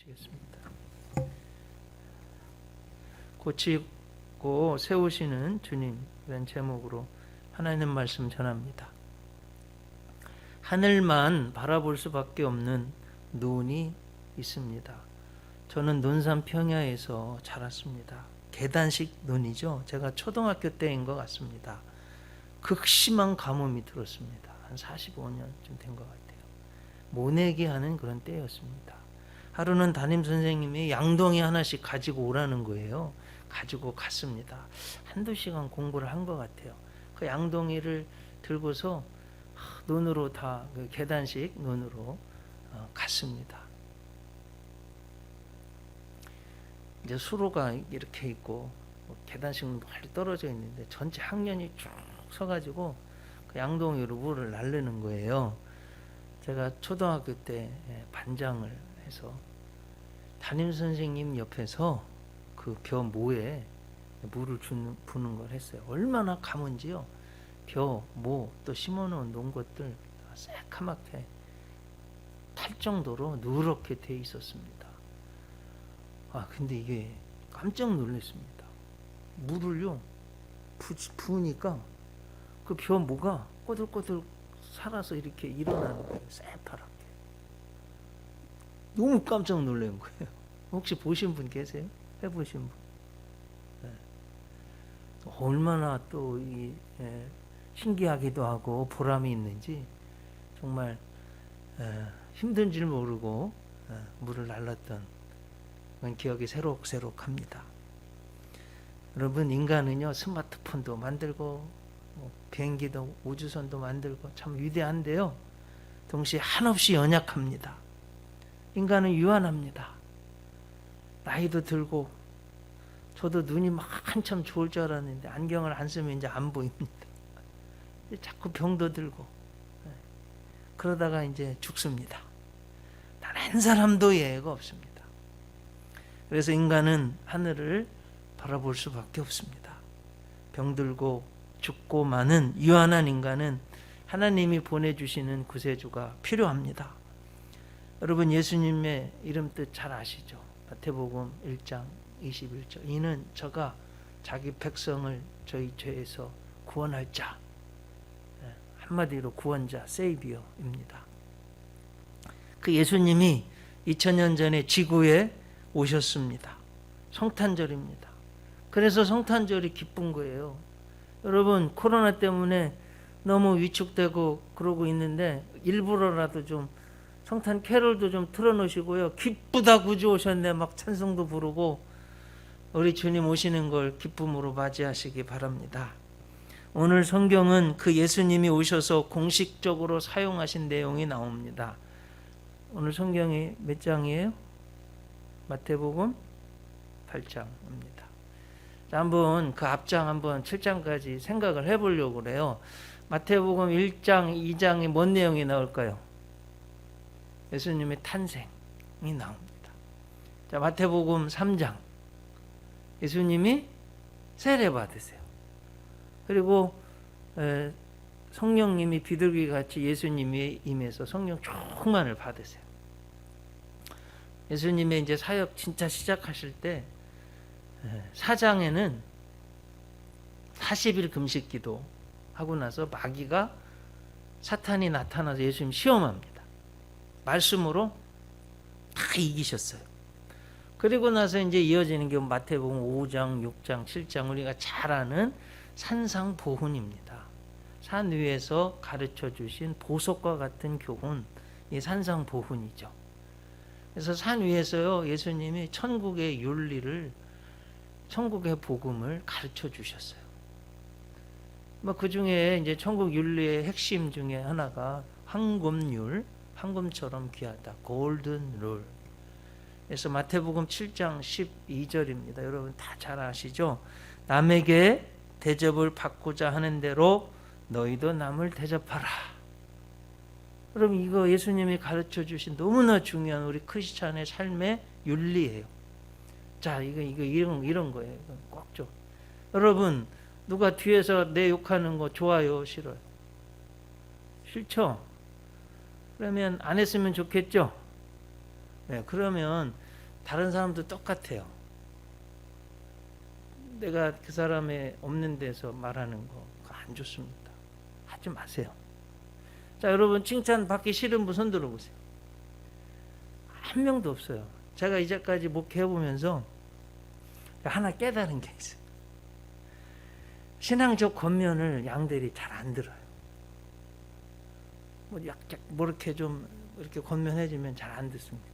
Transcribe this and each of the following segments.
기도하시겠습니다. 고치고 세우시는 주님이라는 제목으로 하나님 말씀 전합니다. 하늘만 바라볼 수밖에 없는 눈이 있습니다. 저는 논산 평야에서 자랐습니다. 계단식 눈이죠. 제가 초등학교 때인 것 같습니다. 극심한 가뭄이 들었습니다. 한 45년쯤 된 것 같아요. 모내기 하는 그런 때였습니다. 하루는 담임 선생님이 양동이 하나씩 가지고 오라는 거예요. 가지고 갔습니다. 한두 시간 공부를 한 것 같아요. 그 양동이를 들고서 눈으로 다 그 계단식 눈으로 갔습니다. 이제 수로가 이렇게 있고 계단식 멀리 떨어져 있는데 전체 학년이 쭉 서가지고 그 양동이로 물을 날르는 거예요. 제가 초등학교 때 반장을 해서 담임 선생님 옆에서 그 벼 모에 물을 부는 걸 했어요. 얼마나 가문지요. 벼, 모, 또 심어놓은 농것들 새카맣게 탈 정도로 누렇게 돼 있었습니다. 근데 이게 깜짝 놀랐습니다. 물을요 부으니까 그 벼 모가 꼬들꼬들 살아서 이렇게 일어나는 거예요. 새파랗게. 너무 깜짝 놀란 거예요. 혹시 보신 분 계세요? 해보신 분? 네. 얼마나 또 신기하기도 하고 보람이 있는지 정말 힘든 줄 모르고 물을 날랐던 그런 기억이 새록새록합니다. 여러분, 인간은요 스마트폰도 만들고 비행기도 우주선도 만들고 참 위대한데요, 동시에 한없이 연약합니다. 인간은 유한합니다. 나이도 들고, 저도 눈이 막 한참 좋을 줄 알았는데 안경을 안 쓰면 이제 안 보입니다. 자꾸 병도 들고, 그러다가 이제 죽습니다. 단 한 사람도 예외가 없습니다. 그래서 인간은 하늘을 바라볼 수밖에 없습니다. 병들고 죽고 많은 유한한 인간은 하나님이 보내주시는 구세주가 필요합니다. 여러분, 예수님의 이름 뜻 잘 아시죠? 마태복음 1장 21절. 이는 저가 자기 백성을 저희 죄에서 구원할 자, 한마디로 구원자, 세이비어입니다. 그 예수님이 2000년 전에 지구에 오셨습니다. 성탄절입니다. 그래서 성탄절이 기쁜 거예요. 여러분, 코로나 때문에 너무 위축되고 그러고 있는데 일부러라도 좀 성탄 캐롤도 좀 틀어놓으시고요. 기쁘다 구주 오셨네 막 찬송도 부르고 우리 주님 오시는 걸 기쁨으로 맞이하시기 바랍니다. 오늘 성경은 그 예수님이 오셔서 공식적으로 사용하신 내용이 나옵니다. 오늘 성경이 몇 장이에요? 마태복음 8장입니다. 한번 그 앞장 한번 7장까지 생각을 해보려고 그래요. 마태복음 1장, 2장에 뭔 내용이 나올까요? 예수님의 탄생이 나옵니다. 자, 마태복음 3장, 예수님이 세례 받으세요. 그리고 성령님이 비둘기 같이 예수님이 임해서 성령 충만을 받으세요. 예수님의 이제 사역 진짜 시작하실 때 4장에는 40일 금식 기도 하고 나서 마귀가 사탄이 나타나서 예수님 시험합니다. 말씀으로 다 이기셨어요. 그리고 나서 이제 이어지는 게 마태복음 5장, 6장, 7장 우리가 잘 아는 산상보훈입니다. 산 위에서 가르쳐 주신 보석과 같은 교훈, 이 산상보훈이죠. 그래서 산 위에서요 예수님이 천국의 윤리를, 천국의 복음을 가르쳐 주셨어요. 그 중에 이제 천국 윤리의 핵심 중에 하나가 황금률, 황금처럼 귀하다, 골든 룰. 그래서 마태복음 7장 12절입니다. 여러분 다 잘 아시죠? 남에게 대접을 받고자 하는 대로 너희도 남을 대접하라. 그럼 이거 예수님이 가르쳐 주신 너무나 중요한 우리 크리스찬의 삶의 윤리예요. 자, 이거 이런 거예요. 꼭 좀. 여러분, 누가 뒤에서 내 욕하는 거 좋아요, 싫어요? 싫죠? 그러면 안 했으면 좋겠죠? 네, 그러면 다른 사람도 똑같아요. 내가 그 사람의 없는 데서 말하는 거 안 좋습니다. 하지 마세요. 자, 여러분 칭찬 받기 싫은 분 손 들어보세요. 한 명도 없어요. 제가 이제까지 목회해보면서 하나 깨달은 게 있어요. 신앙적 겉면을 양들이 잘 안 들어요. 뭐 이렇게 좀 이렇게 겉면해지면 잘 안 듣습니다.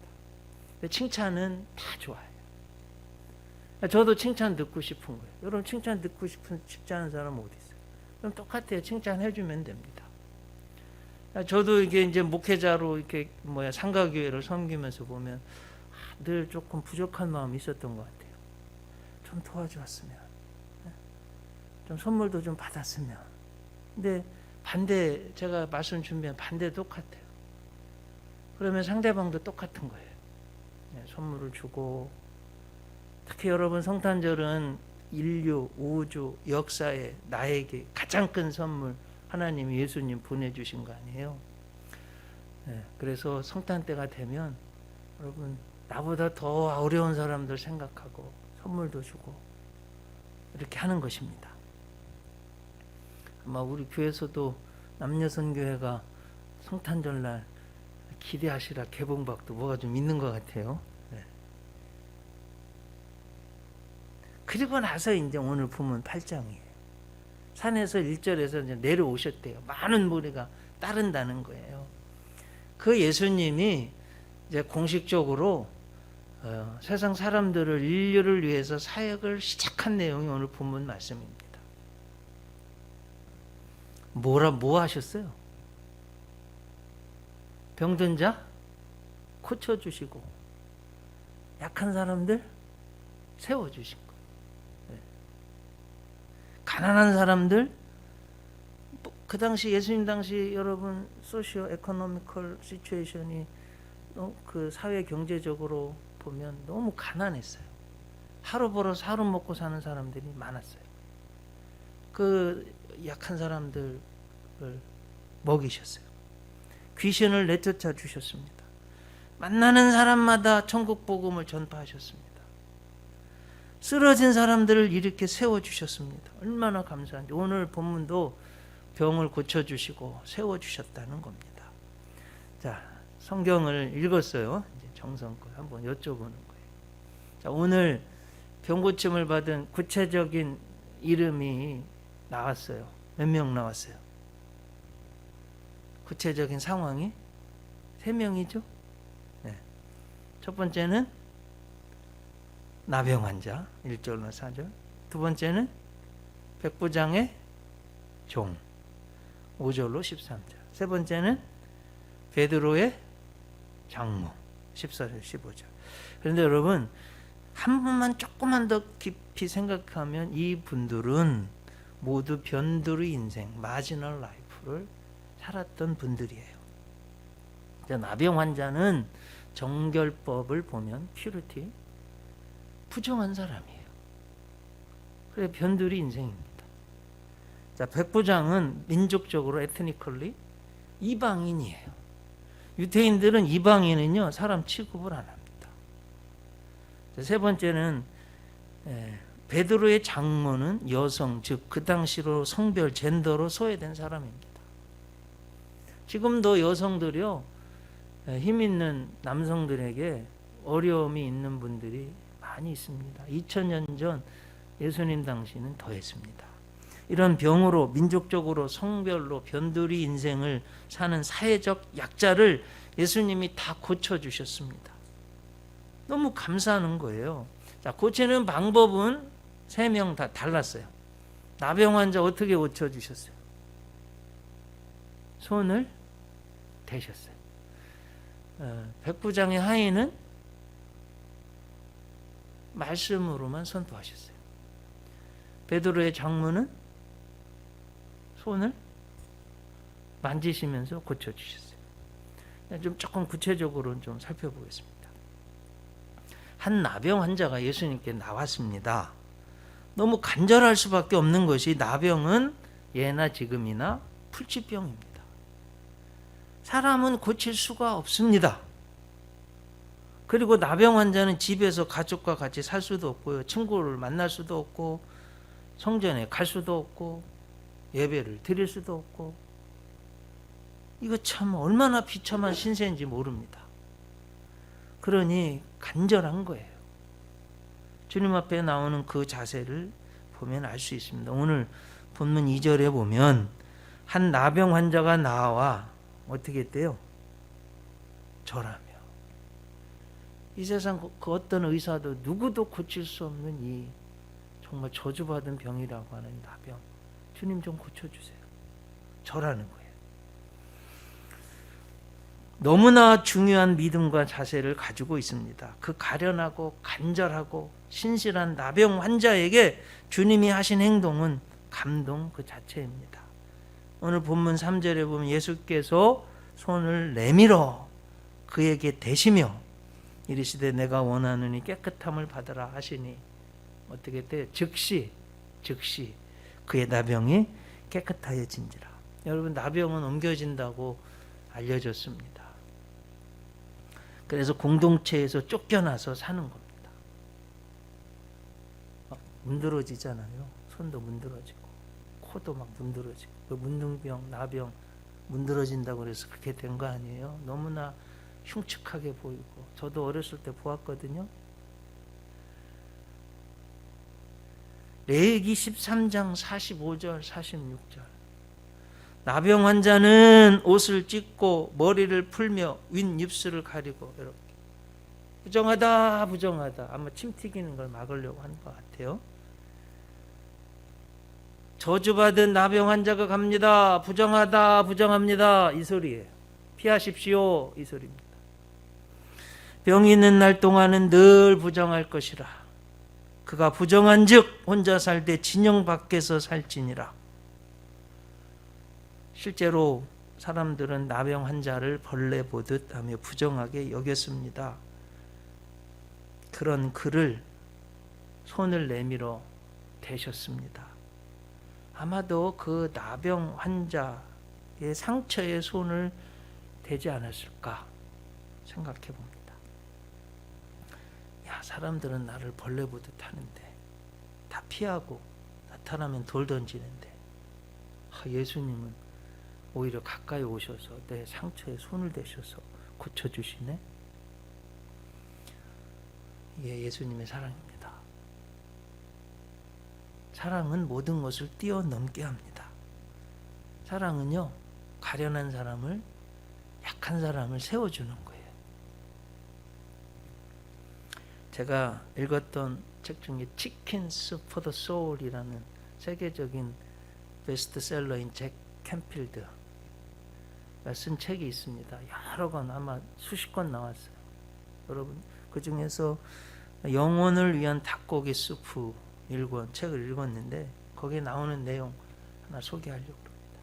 근데 칭찬은 다 좋아요. 저도 칭찬 듣고 싶은 거예요. 여러분 칭찬 듣고 싶지 않은 사람 어디 있어요? 그럼 똑같아요. 칭찬해주면 됩니다. 저도 이게 이제 목회자로 이렇게 상가교회를 섬기면서 보면 늘 조금 부족한 마음이 있었던 것 같아요. 좀 도와주었으면, 좀 선물도 좀 받았으면. 근데 반대, 제가 말씀 준비한 반대 똑같아요. 그러면 상대방도 똑같은 거예요. 선물을 주고, 특히 여러분 성탄절은 인류, 우주, 역사에 나에게 가장 큰 선물 하나님이 예수님 보내주신 거 아니에요? 그래서 성탄 때가 되면 여러분 나보다 더 어려운 사람들 생각하고 선물도 주고 이렇게 하는 것입니다. 아마 우리 교회에서도 남녀선교회가 성탄절날 기대하시라 개봉박도 뭐가 좀 있는 것 같아요. 그리고 나서 이제 오늘 보면 8장이에요. 산에서 1절에서 이제 내려오셨대요. 많은 무리가 따른다는 거예요. 그 예수님이 이제 공식적으로 세상 사람들을 인류를 위해서 사역을 시작한 내용이 오늘 본문 말씀입니다. 뭐 하셨어요? 병든 자 고쳐주시고 약한 사람들 세워주신 거예요. 가난한 사람들, 그 당시 예수님 당시 여러분 소시오 에코노미컬 시츄에이션이 그 사회 경제적으로 보면 너무 가난했어요. 하루 벌어서 하루 먹고 사는 사람들이 많았어요. 그 약한 사람들을 먹이셨어요. 귀신을 내쫓아 주셨습니다. 만나는 사람마다 천국 복음을 전파하셨습니다. 쓰러진 사람들을 이렇게 세워주셨습니다. 얼마나 감사한지. 오늘 본문도 병을 고쳐주시고 세워주셨다는 겁니다. 자, 성경을 읽었어요. 이제 정성껏 한번 여쭤보는 거예요. 자, 오늘 병 고침을 받은 구체적인 이름이 나왔어요. 몇 명 나왔어요? 구체적인 상황이 3명이죠. 네. 첫 번째는 나병 환자 1절로 4절. 두 번째는 백부장의 종 5절로 13절. 세 번째는 베드로의 장모 14절 15절. 그런데 여러분 한 번만 조금만 더 깊이 생각하면 이 분들은 모두 변두리 인생 마지널 라이프를 살았던 분들이에요. 나병 환자는 정결법을 보면 퓨리티 부정한 사람이에요. 그래 변두리 인생입니다. 자, 백부장은 민족적으로 에트니컬리 이방인이에요. 유대인들은 이방인은요 사람 취급을 안 합니다. 자, 세 번째는 베드로의 장모는 여성, 즉 그 당시로 성별 젠더로 소외된 사람입니다. 지금도 여성들이요 힘 있는 남성들에게 어려움이 있는 분들이 많이 있습니다. 2000년 전 예수님 당시는 더했습니다. 이런 병으로 민족적으로 성별로 변두리 인생을 사는 사회적 약자를 예수님이 다 고쳐주셨습니다. 너무 감사하는 거예요. 자, 고치는 방법은 3명 다 달랐어요. 나병 환자 어떻게 고쳐주셨어요? 손을 대셨어요. 백부장의 하인은 말씀으로만 선포하셨어요. 베드로의 장모는 손을 만지시면서 고쳐주셨어요. 좀 조금 구체적으로 좀 살펴보겠습니다. 한 나병 환자가 예수님께 나왔습니다. 너무 간절할 수밖에 없는 것이 나병은 예나 지금이나 풀치병입니다. 사람은 고칠 수가 없습니다. 그리고 나병 환자는 집에서 가족과 같이 살 수도 없고요. 친구를 만날 수도 없고 성전에 갈 수도 없고 예배를 드릴 수도 없고, 이거 참 얼마나 비참한 신세인지 모릅니다. 그러니 간절한 거예요. 주님 앞에 나오는 그 자세를 보면 알 수 있습니다. 오늘 본문 2절에 보면 한 나병 환자가 나와 어떻게 했대요? 절하며. 이 세상 그 어떤 의사도 누구도 고칠 수 없는 이 정말 저주받은 병이라고 하는 나병, 주님 좀 고쳐주세요. 절하는 거예요. 너무나 중요한 믿음과 자세를 가지고 있습니다. 그 가련하고 간절하고 신실한 나병 환자에게 주님이 하신 행동은 감동 그 자체입니다. 오늘 본문 3절에 보면 예수께서 손을 내밀어 그에게 대시며 이르시되 내가 원하노니 깨끗함을 받으라 하시니 어떻게 돼요? 즉시 그의 나병이 깨끗하여진지라. 여러분, 나병은 옮겨진다고 알려졌습니다. 그래서 공동체에서 쫓겨나서 사는 겁니다. 막 문드러지잖아요. 손도 문드러지고 코도 막 문드러지고. 그 문둥병, 나병 문드러진다고 그래서 그렇게 된 거 아니에요. 너무나 흉측하게 보이고, 저도 어렸을 때 보았거든요. 레위기 13장 45절 46절. 나병 환자는 옷을 찢고 머리를 풀며 윗입술을 가리고 이렇게 부정하다 아마 침 튀기는 걸 막으려고 하는 것 같아요. 저주받은 나병 환자가 갑니다. 부정합니다. 이 소리예요. 피하십시오. 이 소리입니다. 병이 있는 날 동안은 늘 부정할 것이라. 그가 부정한 즉 혼자 살되 진영 밖에서 살지니라. 실제로 사람들은 나병 환자를 벌레 보듯 하며 부정하게 여겼습니다. 그런 그를 손을 내밀어 대셨습니다. 아마도 그 나병 환자의 상처에 손을 대지 않았을까 생각해 봅니다. 야, 사람들은 나를 벌레 보듯 하는데, 다 피하고 나타나면 돌 던지는데, 예수님은 오히려 가까이 오셔서 내 상처에 손을 대셔서 고쳐주시네. 이게 예수님의 사랑입니다. 사랑은 모든 것을 뛰어넘게 합니다. 사랑은요, 가련한 사람을, 약한 사람을 세워주는 거예요. 제가 읽었던 책 중에 Chickens for the Soul이라는 세계적인 베스트셀러인 잭 캠필드가 쓴 책이 있습니다. 여러 권, 아마 수십 권 나왔어요. 여러분, 그 중에서 영혼을 위한 닭고기 수프 1권 책을 읽었는데 거기에 나오는 내용 하나 소개하려고 합니다.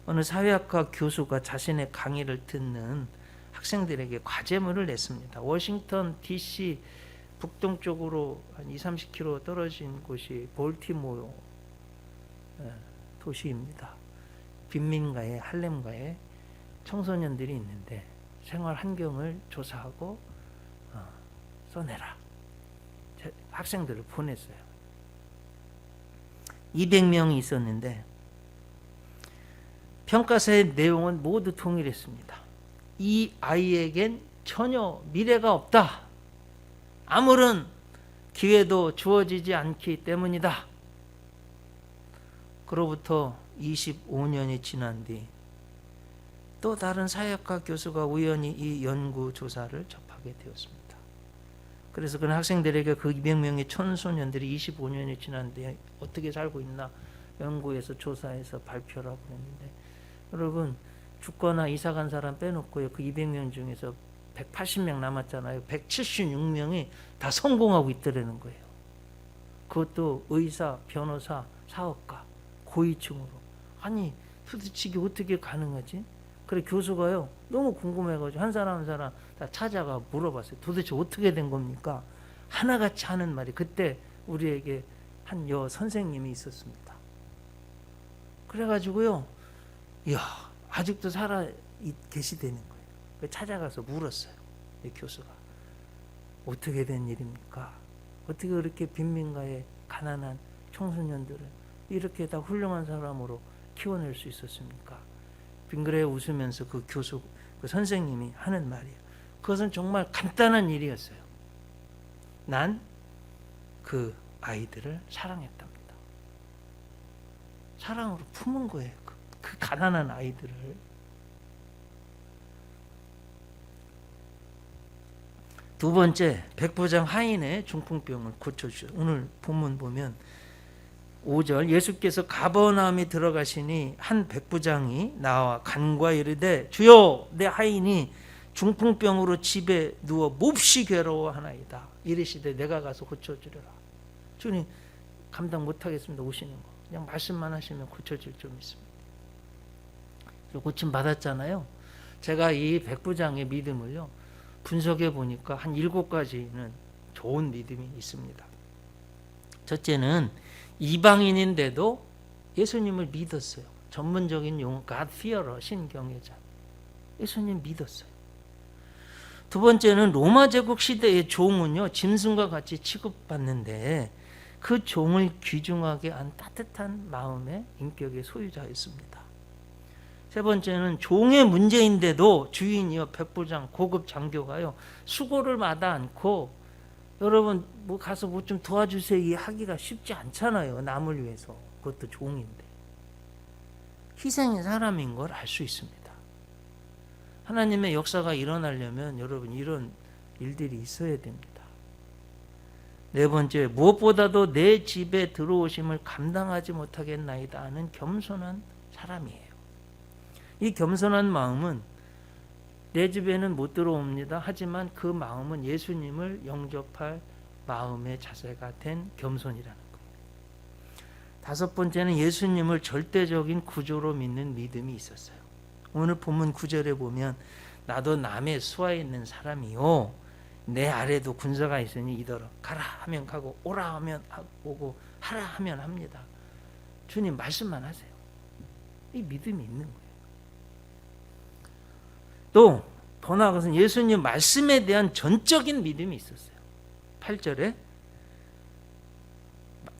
어느 사회학과 교수가 자신의 강의를 듣는 학생들에게 과제물을 냈습니다. 워싱턴 DC 북동쪽으로 한 20-30km 떨어진 곳이 볼티모어 도시입니다. 빈민가에 할렘가에 청소년들이 있는데 생활 환경을 조사하고 써내라. 학생들을 보냈어요. 200명이 있었는데 평가서의 내용은 모두 동일했습니다. 이 아이에겐 전혀 미래가 없다. 아무런 기회도 주어지지 않기 때문이다. 그로부터 25년이 지난 뒤 또 다른 사회학과 교수가 우연히 이 연구 조사를 접하게 되었습니다. 그래서 그는 학생들에게 그 200명의 청소년들이 25년이 지난 뒤에 어떻게 살고 있나 연구해서 조사해서 발표를 하고 했는데, 여러분, 죽거나 이사간 사람 빼놓고요, 그 200명 중에서 180명 남았잖아요. 176명이 다 성공하고 있더라는 거예요. 그것도 의사, 변호사, 사업가, 고위층으로. 아니, 도대체 이게 어떻게 가능하지? 그래, 교수가요, 너무 궁금해가지고 한 사람 다 찾아가 물어봤어요. 도대체 어떻게 된 겁니까? 하나같이 하는 말이, 그때 우리에게 한 선생님이 있었습니다. 그래가지고요, 이야, 아직도 살아 계시다는 거예요. 찾아가서 물었어요, 이 교수가. 어떻게 된 일입니까? 어떻게 그렇게 빈민가의 가난한 청소년들을 이렇게 다 훌륭한 사람으로 키워낼 수 있었습니까? 빙그레 웃으면서 그 교수, 그 선생님이 하는 말이에요. 그것은 정말 간단한 일이었어요. 난 그 아이들을 사랑했답니다. 사랑으로 품은 거예요. 그 가난한 아이들을. 두 번째, 백부장 하인의 중풍병을 고쳐주셔. 오늘 본문 보면 5절, 예수께서 가버나움에 들어가시니 한 백부장이 나와 간과 이르되 주여, 내 하인이 중풍병으로 집에 누워 몹시 괴로워하나이다. 이르시되 내가 가서 고쳐주리라. 주님, 감당 못하겠습니다. 오시는 거 그냥 말씀만 하시면 고쳐질 줄 믿습니다. 고침 받았잖아요. 제가 이 백부장의 믿음을요 분석해 보니까 한 7가지는 좋은 믿음이 있습니다. 첫째는 이방인인데도 예수님을 믿었어요. 전문적인 용어 God fearer, 신경외자. 예수님 믿었어요. 두 번째는 로마 제국 시대의 종은요 짐승과 같이 취급받는데 그 종을 귀중하게 한 따뜻한 마음의 인격의 소유자였습니다. 세 번째는 종의 문제인데도 주인이요 백부장 고급 장교가요 수고를 마다 않고 여러분 뭐 가서 뭐 좀 도와주세요 이 하기가 쉽지 않잖아요. 남을 위해서. 그것도 종인데 희생의 사람인 걸 알 수 있습니다. 하나님의 역사가 일어나려면 여러분 이런 일들이 있어야 됩니다. 네 번째, 무엇보다도 내 집에 들어오심을 감당하지 못하겠나이다 하는 겸손한 사람이에요. 이 겸손한 마음은 내 집에는 못 들어옵니다. 하지만 그 마음은 예수님을 영접할 마음의 자세가 된 겸손이라는 거예요. 다섯 번째는 예수님을 절대적인 구조로 믿는 믿음이 있었어요. 오늘 본문 9절에 보면 나도 남의 수하에 있는 사람이요 내 아래도 군사가 있으니 이더러 가라 하면 가고 오라 하면 오고 하라 하면 합니다. 주님 말씀만 하세요. 이 믿음이 있는 거예요. 또 더 나아가서는 예수님 말씀에 대한 전적인 믿음이 있었어요. 8절에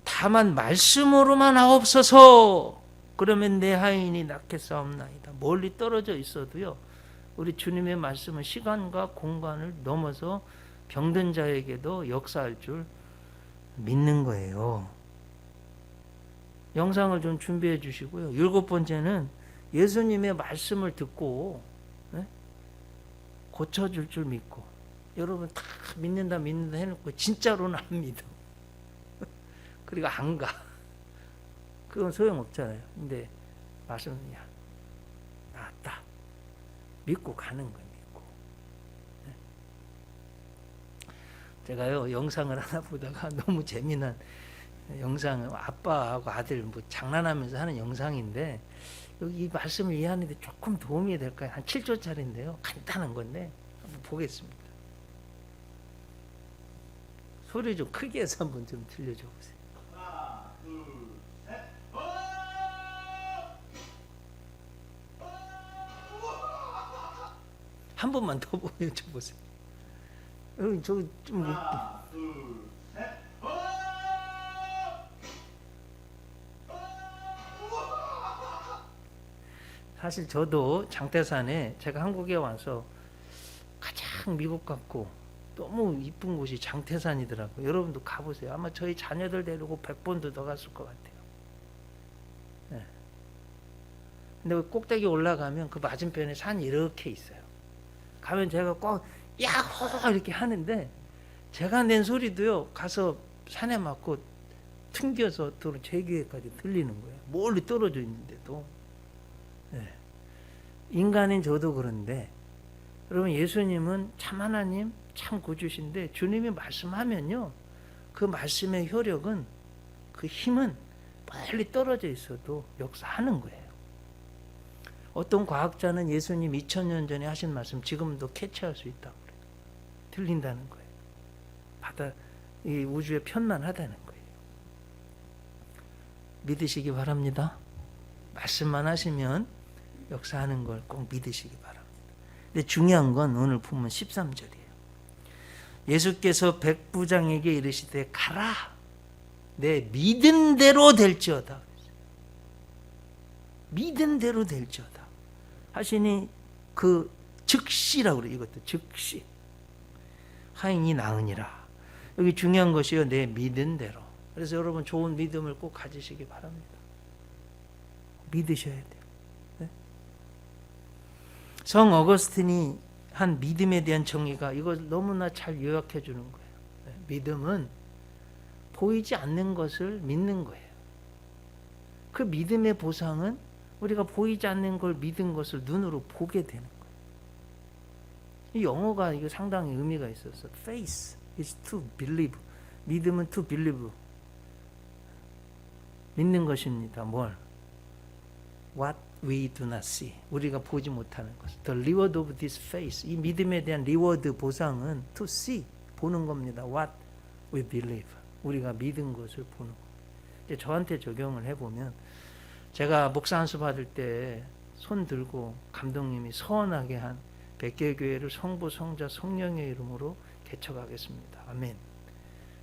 다만 말씀으로만 하옵소서 그러면 내 하인이 낫겠사옵나이다. 멀리 떨어져 있어도요 우리 주님의 말씀은 시간과 공간을 넘어서 병든 자에게도 역사할 줄 믿는 거예요. 영상을 좀 준비해 주시고요. 7번째는 예수님의 말씀을 듣고 고쳐줄 줄 믿고. 여러분 다 믿는다 해놓고 진짜로는 안 믿어. 그리고 안 가. 그건 소용없잖아요. 근데 말씀은 나았다. 믿고 가는 거예요. 믿고. 제가요 영상을 하나 보다가 너무 재미난 영상, 아빠하고 아들 뭐 장난하면서 하는 영상인데 여기 이 말씀을 이해하는데 조금 도움이 될까요? 한 7초짜리인데요. 간단한 건데 한번 보겠습니다. 소리 좀 크게 해서 한번 좀 들려줘 보세요. 하나, 둘, 셋. 한 번만 더 보여줘 보세요. 여러분 저기 좀 하나, 둘, 셋. 사실 저도 장태산에 제가 한국에 와서 가장 미국 같고 너무 이쁜 곳이 장태산이더라고요. 여러분도 가보세요. 아마 저희 자녀들 데리고 100번도 더 갔을 것 같아요. 네. 근데 그 꼭대기 올라가면 그 맞은편에 산이 이렇게 있어요. 가면 제가 꼭 야호 이렇게 하는데 제가 낸 소리도요 가서 산에 맞고 튕겨서 제 귀에까지 들리는 거예요. 멀리 떨어져 있는데도. 네. 인간인 저도 그런데 여러분 예수님은 참 하나님 참 구주신데 주님이 말씀하면요 그 말씀의 효력은 그 힘은 멀리 떨어져 있어도 역사하는 거예요. 어떤 과학자는 예수님 2000년 전에 하신 말씀 지금도 캐치할 수 있다고 그래요. 들린다는 거예요. 이 우주에 편만하다는 거예요. 믿으시기 바랍니다. 말씀만 하시면 역사하는 걸 꼭 믿으시기 바랍니다. 근데 중요한 건 오늘 보면 13절이에요. 예수께서 백부장에게 이르시되 가라, 내 믿은 대로 될지어다. 믿은 대로 될지어다 하시니 그 즉시라고 그래요. 이것도 즉시 하인이 나으니라. 여기 중요한 것이요, 내 믿은 대로. 그래서 여러분 좋은 믿음을 꼭 가지시기 바랍니다. 믿으셔야 돼요. 네? 성 어거스틴이 한 믿음에 대한 정의가 이걸 너무나 잘 요약해 주는 거예요. 네? 믿음은 보이지 않는 것을 믿는 거예요. 그 믿음의 보상은 우리가 보이지 않는 걸 믿은 것을 눈으로 보게 되는 거예요. 이 영어가 이거 상당히 의미가 있어서 faith is to believe. 믿음은 to believe. 믿는 것입니다. 뭘? What we do not see. 우리가 보지 못하는 것. The reward of this faith. 이 믿음에 대한 리워드 보상은 to see. 보는 겁니다. What we believe. 우리가 믿은 것을 보는 겁니다. 이제 저한테 적용을 해보면 제가 목사 안수 받을 때 손 들고 감독님이 서원하게 한 100개 교회를 성부, 성자, 성령의 이름으로 개척하겠습니다. 아멘.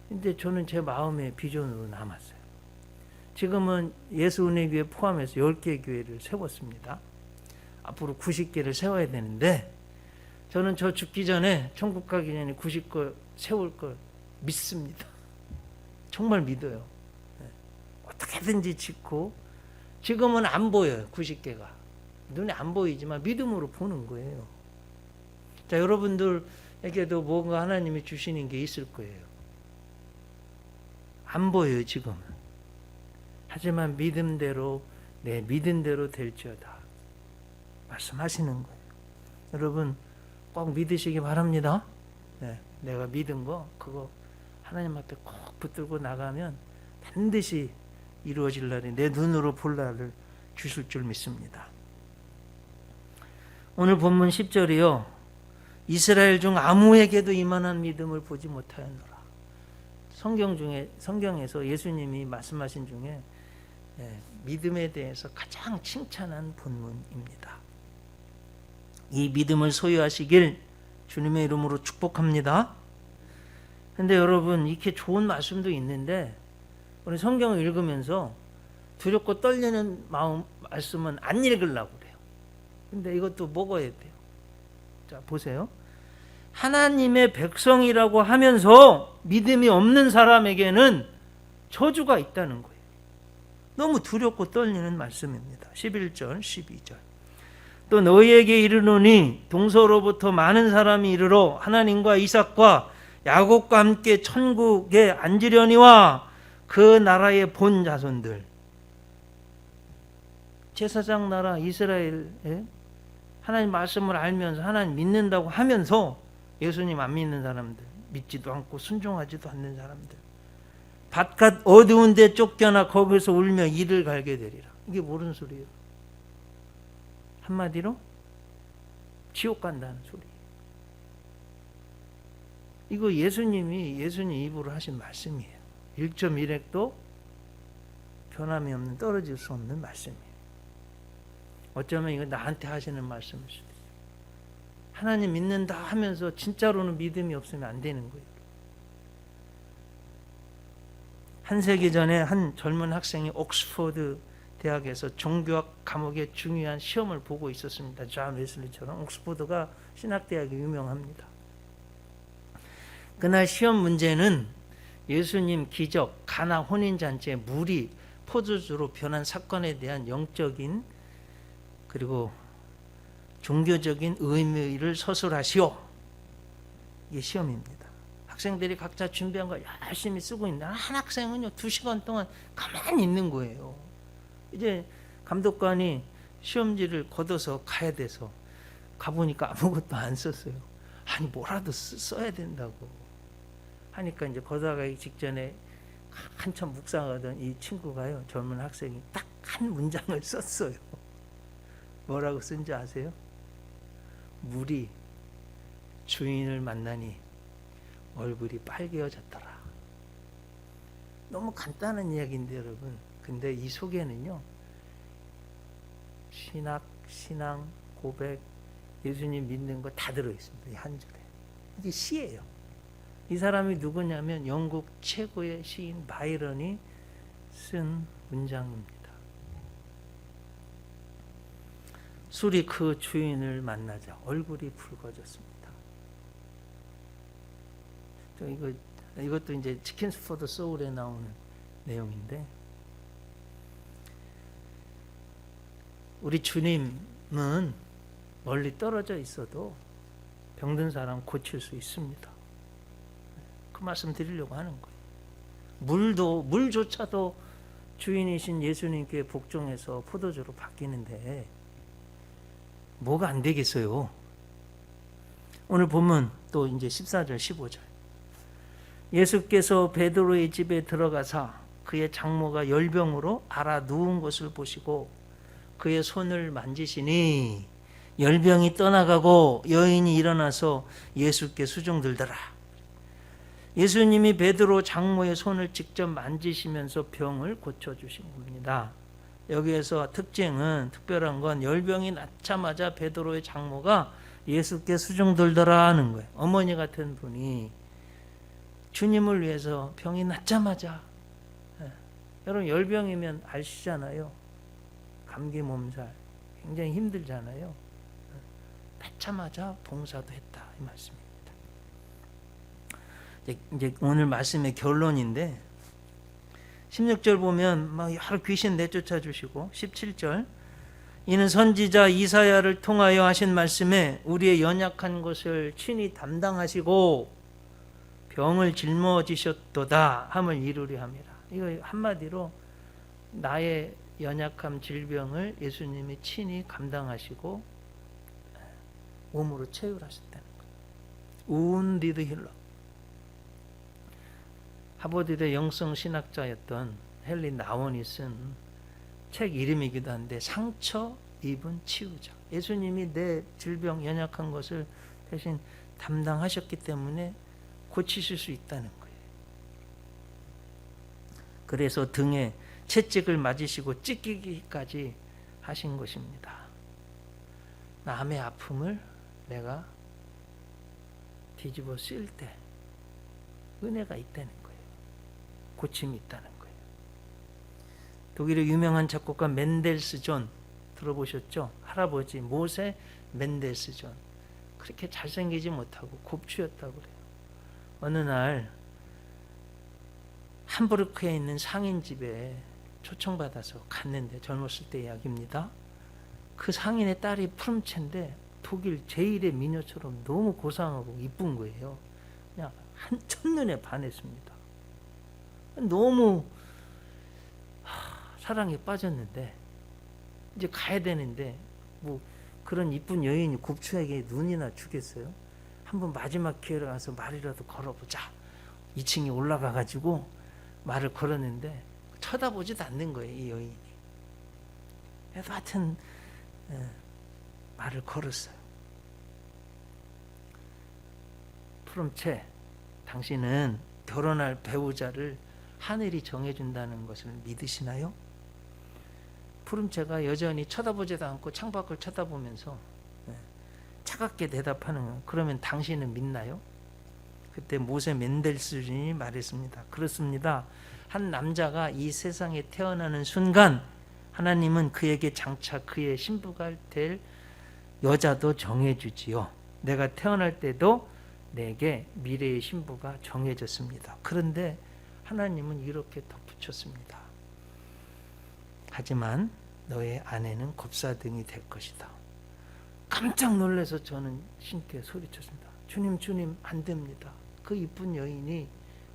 근데 저는 제 마음의 비전으로 남았어요. 지금은 예수은혜교회 포함해서 10개 교회를 세웠습니다. 앞으로 90개를 세워야 되는데 저는 저 죽기 전에 천국 가기 전에 90개 세울 걸 믿습니다. 정말 믿어요. 어떻게든지 짓고 지금은 안 보여요. 90개가. 눈에 안 보이지만 믿음으로 보는 거예요. 자, 여러분들에게도 뭔가 하나님이 주시는 게 있을 거예요. 안 보여요, 지금은. 하지만 믿음대로, 내 믿은 대로 될지어다 말씀하시는 거예요. 여러분 꼭 믿으시기 바랍니다. 네, 내가 믿은 거 그거 하나님 앞에 꼭 붙들고 나가면 반드시 이루어질 날이, 내 눈으로 볼 날을 주실 줄 믿습니다. 오늘 본문 10절이요. 이스라엘 중 아무에게도 이만한 믿음을 보지 못하였노라. 성경에서 예수님이 말씀하신 중에 믿음에 대해서 가장 칭찬한 본문입니다. 이 믿음을 소유하시길 주님의 이름으로 축복합니다. 근데 여러분 이렇게 좋은 말씀도 있는데 우리 성경을 읽으면서 두렵고 떨리는 마음 말씀은 안 읽으려고 그래요. 근데 이것도 먹어야 돼요. 자, 보세요. 하나님의 백성이라고 하면서 믿음이 없는 사람에게는 저주가 있다는 거예요. 너무 두렵고 떨리는 말씀입니다. 11절, 12절. 또 너희에게 이르노니 동서로부터 많은 사람이 이르러 하나님과 이삭과 야곱과 함께 천국에 앉으려니와 그 나라의 본 자손들. 제사장 나라 이스라엘에 하나님 말씀을 알면서 하나님 믿는다고 하면서 예수님 안 믿는 사람들, 믿지도 않고 순종하지도 않는 사람들, 바깥 어두운 데 쫓겨나 거기서 울며 이를 갈게 되리라. 이게 모르는 소리예요. 한마디로 지옥 간다는 소리예요. 이거 예수님 입으로 하신 말씀이에요. 1.1핵도 변함이 없는, 떨어질 수 없는 말씀이에요. 어쩌면 이거 나한테 하시는 말씀일 수도 있어요. 하나님 믿는다 하면서 진짜로는 믿음이 없으면 안 되는 거예요. 한 세기 전에 한 젊은 학생이 옥스퍼드 대학에서 종교학 과목의 중요한 시험을 보고 있었습니다. 존 웨슬리처럼. 옥스퍼드가 신학대학이 유명합니다. 그날 시험 문제는 예수님 기적, 가나 혼인잔치의 물이 포도주로 변한 사건에 대한 영적인 그리고 종교적인 의미를 서술하시오. 이게 시험입니다. 학생들이 각자 준비한 걸 열심히 쓰고 있는데 한 학생은요 2시간 동안 가만히 있는 거예요. 이제 감독관이 시험지를 걷어서 가야 돼서 가보니까 아무것도 안 썼어요. 아니 뭐라도 써야 된다고 하니까 이제 걷어가기 직전에 한참 묵상하던 이 친구가요, 젊은 학생이 딱 한 문장을 썼어요. 뭐라고 쓴지 아세요? 물이 주인을 만나니 얼굴이 빨개졌더라. 너무 간단한 이야기인데 여러분, 근데 이 속에는요 신앙, 고백, 예수님 믿는 거 다 들어있습니다. 이 한 줄에. 이게 시예요. 이 사람이 누구냐면 영국 최고의 시인 바이런이 쓴 문장입니다. 술이 그 주인을 만나자 얼굴이 붉어졌습니다. 이것도 이제 치킨스 포 더 소울에 나오는 내용인데, 우리 주님은 멀리 떨어져 있어도 병든 사람 고칠 수 있습니다. 그 말씀 드리려고 하는 거예요. 물조차도 주인이신 예수님께 복종해서 포도주로 바뀌는데 뭐가 안 되겠어요. 오늘 보면 또 이제 14절 15절, 예수께서 베드로의 집에 들어가사 그의 장모가 열병으로 앓아 누운 것을 보시고 그의 손을 만지시니 열병이 떠나가고 여인이 일어나서 예수께 수종들더라. 예수님이 베드로 장모의 손을 직접 만지시면서 병을 고쳐주신 겁니다. 여기에서 특별한 건 열병이 낫자마자 베드로의 장모가 예수께 수종들더라 하는 거예요. 어머니 같은 분이 주님을 위해서 병이 낫자마자, 여러분 열병이면 아시잖아요. 감기 몸살 굉장히 힘들잖아요. 낫자마자 봉사도 했다 이 말씀입니다. 이제 오늘 말씀의 결론인데 16절 보면 막 여러 귀신 내쫓아 주시고 17절, 이는 선지자 이사야를 통하여 하신 말씀에 우리의 연약한 것을 친히 담당하시고 병을 짊어지셨도다 함을 이루려 함이라. 이거 한마디로 나의 연약함 질병을 예수님이 친히 감당하시고 몸으로 체휼하셨다는 거예요. wounded healer. 하버드대 영성 신학자였던 헨리 나원이 쓴 책 이름이기도 한데 상처 입은 치유자. 예수님이 내 질병 연약한 것을 대신 담당하셨기 때문에 고치실 수 있다는 거예요. 그래서 등에 채찍을 맞으시고 찢기기까지 하신 것입니다. 남의 아픔을 내가 뒤집어 쓸 때 은혜가 있다는 거예요. 고침이 있다는 거예요. 독일의 유명한 작곡가 멘델스존 들어보셨죠? 할아버지 모세 멘델스존. 그렇게 잘생기지 못하고 곱추였다고 그래요. 어느 날 함부르크에 있는 상인집에 초청받아서 갔는데, 젊었을 때 이야기입니다. 그 상인의 딸이 푸름체인데 독일 제1의 미녀처럼 너무 고상하고 이쁜 거예요. 그냥 첫눈에 반했습니다. 너무 사랑에 빠졌는데 이제 가야 되는데 뭐 그런 이쁜 여인이 곱추에게 눈이나 주겠어요? 한번 마지막 기회를 가서 말이라도 걸어보자. 2층에 올라가 가지고 말을 걸었는데 쳐다보지도 않는 거예요, 이 여인이. 그래도 하여튼 말을 걸었어요. 푸름체, 당신은 결혼할 배우자를 하늘이 정해준다는 것을 믿으시나요? 푸름체가 여전히 쳐다보지도 않고 창밖을 쳐다보면서 차갑게 대답하는 거예요. 그러면 당신은 믿나요? 그때 모세 멘델스존이 말했습니다. 그렇습니다. 한 남자가 이 세상에 태어나는 순간 하나님은 그에게 장차 그의 신부가 될 여자도 정해주지요. 내가 태어날 때도 내게 미래의 신부가 정해졌습니다. 그런데 하나님은 이렇게 덧붙였습니다. 하지만 너의 아내는 곱사등이 될 것이다. 깜짝 놀라서 저는 신께 소리쳤습니다. 주님, 주님, 안 됩니다. 그 이쁜 여인이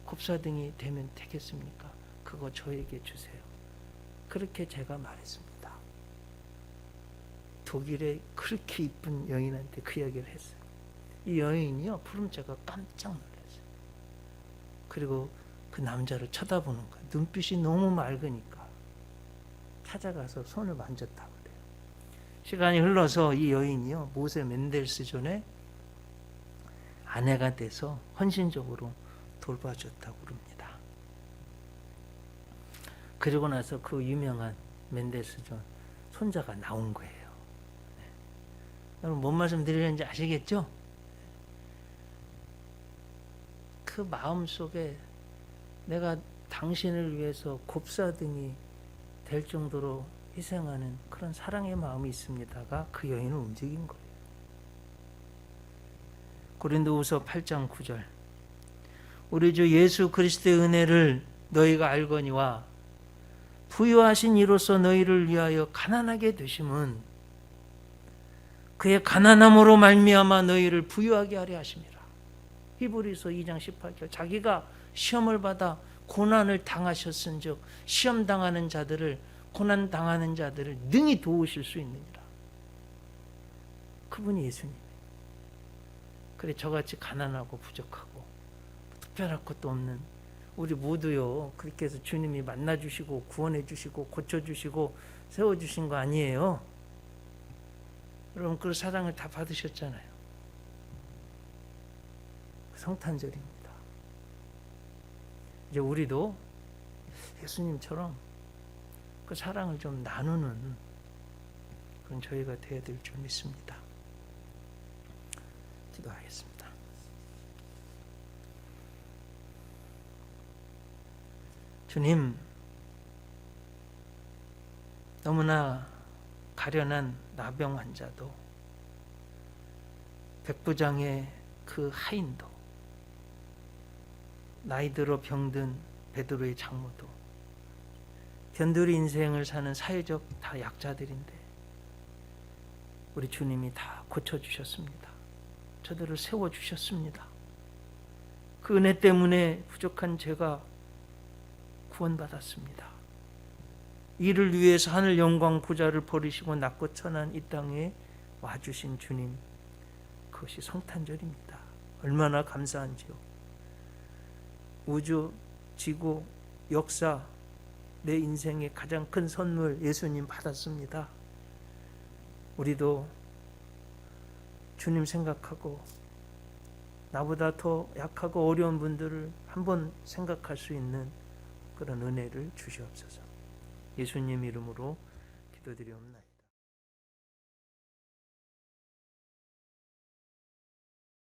곱사등이 되면 되겠습니까? 그거 저에게 주세요. 그렇게 제가 말했습니다. 독일에 그렇게 이쁜 여인한테 그 이야기를 했어요. 이 여인이요, 푸름체가 깜짝 놀랐어요. 그리고 그 남자를 쳐다보는 거예요. 눈빛이 너무 맑으니까 찾아가서 손을 만졌다고 그래요. 시간이 흘러서 이 여인이요, 모세 멘델스존의 아내가 돼서 헌신적으로 돌봐줬다고 그럽니다. 그리고 나서 그 유명한 멘델스존 손자가 나온 거예요. 여러분 뭔 말씀 드리는지 아시겠죠? 그 그 마음 속에 내가 당신을 위해서 곱사등이 될 정도로 희생하는 그런 사랑의 마음이 있습니다가 그 여인을 움직인 거예요. 고린도후서 8장 9절. 우리 주 예수 그리스도의 은혜를 너희가 알거니와 부유하신 이로써 너희를 위하여 가난하게 되심은 그의 가난함으로 말미암아 너희를 부유하게 하려 하심이라. 히브리서 2장 18절. 자기가 시험을 받아 고난을 당하셨은즉 시험 당하는 자들을, 고난 당하는 자들을 능히 도우실 수 있느니라. 그분이 예수님. 그래, 저같이 가난하고 부족하고 특별할 것도 없는 우리 모두요, 그렇게 해서 주님이 만나주시고 구원해주시고 고쳐주시고 세워주신 거 아니에요? 여러분, 그 사랑을 다 받으셨잖아요. 성탄절입니다. 이제 우리도 예수님처럼 그 사랑을 좀 나누는 그런 저희가 되어야 될 줄 믿습니다. 기도하겠습니다. 주님, 너무나 가련한 나병 환자도, 백부장의 그 하인도, 나이 들어 병든 베드로의 장모도, 견들이 인생을 사는 사회적 다 약자들인데 우리 주님이 다 고쳐주셨습니다. 저들을 세워주셨습니다. 그 은혜 때문에 부족한 제가 구원받았습니다. 이를 위해서 하늘 영광 부자를 버리시고 낮고 천한 이 땅에 와주신 주님, 그것이 성탄절입니다. 얼마나 감사한지요. 우주, 지구, 역사, 내 인생의 가장 큰 선물 예수님 받았습니다. 우리도 주님 생각하고 나보다 더 약하고 어려운 분들을 한번 생각할 수 있는 그런 은혜를 주시옵소서. 예수님 이름으로 기도드리옵나이다.